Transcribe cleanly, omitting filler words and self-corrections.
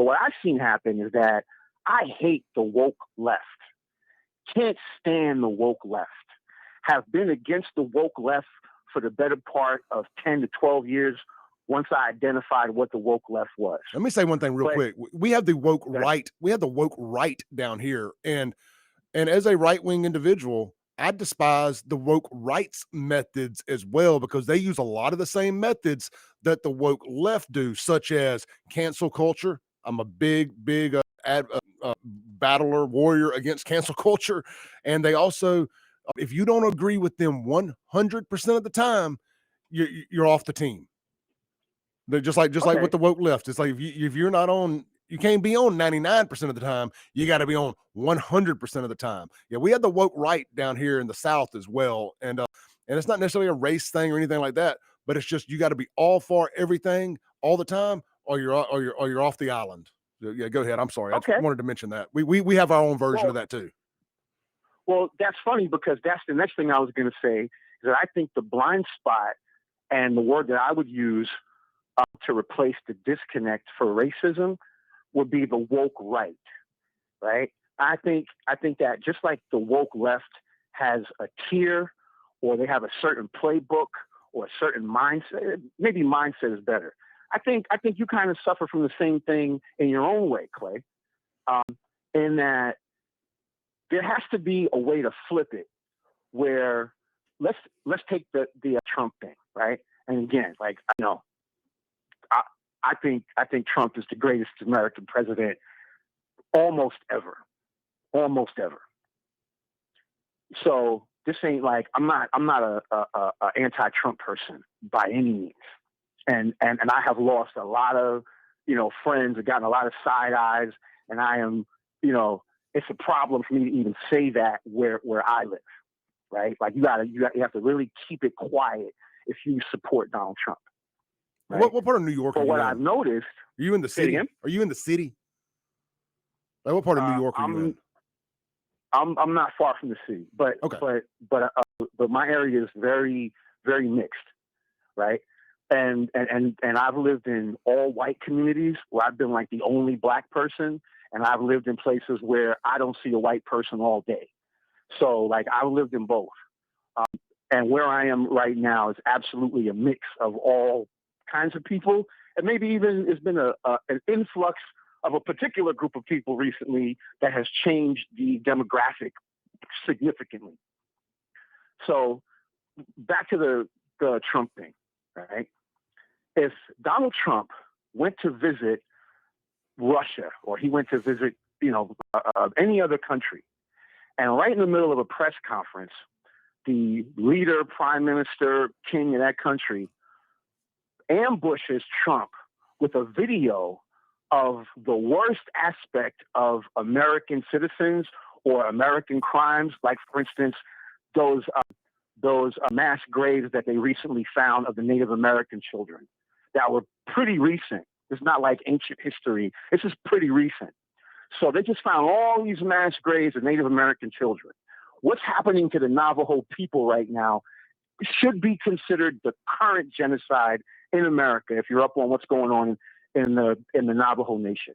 But what I've seen happen is that I hate the woke left. Can't stand the woke left. Have been against the woke left for the better part of 10 to 12 years once I identified what the woke left was. Let me say one thing real quick. We have the woke right. We have the woke right down here. And as a right-wing individual, I despise the woke right's methods as well, because they use a lot of the same methods that the woke left do, such as cancel culture. I'm a big battler, warrior against cancel culture. And they also, if you don't agree with them 100% of the time, you're off the team. They're just like with the woke left. It's like if you're not on, you can't be on 99% of the time. You got to be on 100% of the time. Yeah, we had the woke right down here in the South as well, and it's not necessarily a race thing or anything like that, but it's just you got to be all for everything all the time, or you're off the island. Yeah, go ahead. I'm sorry. Okay. I wanted to mention that we have our own version of that too. Well, that's funny, because that's the next thing I was going to say, is that I think the blind spot, and the word that I would use to replace the disconnect for racism, would be the woke right, right? I think that just like the woke left has a tier, or they have a certain playbook or a certain mindset, maybe mindset is better. I think you kind of suffer from the same thing in your own way, Clay, in that there has to be a way to flip it, where let's take the Trump thing, right? And again, like, I know, I think Trump is the greatest American president almost ever. So this ain't like, I'm not a anti-Trump person by any means, and I have lost a lot of friends, and gotten a lot of side eyes, and I am it's a problem for me to even say that where I live, right? Like you have to really keep it quiet if you support Donald Trump. Right? What part of New York are you in? I've noticed, are you in the city? Are you in the city? Like what part of New York are you in? I'm not far from the city, but okay. but my area is very, very mixed, right? And I've lived in all white communities where I've been like the only black person, and I've lived in places where I don't see a white person all day. So like I've lived in both, and where I am right now is absolutely a mix of all kinds of people, and maybe even there's been an influx of a particular group of people recently that has changed the demographic significantly. So back to the Trump thing, right? If Donald Trump went to visit Russia, or he went to visit any other country, and right in the middle of a press conference, the leader, prime minister, king of that country ambushes Trump with a video of the worst aspect of American citizens or American crimes, like, for instance, those mass graves that they recently found of the Native American children that were pretty recent. It's not like ancient history. This is pretty recent. So they just found all these mass graves of Native American children. What's happening to the Navajo people right now should be considered the current genocide in America, if you're up on what's going on in the Navajo Nation.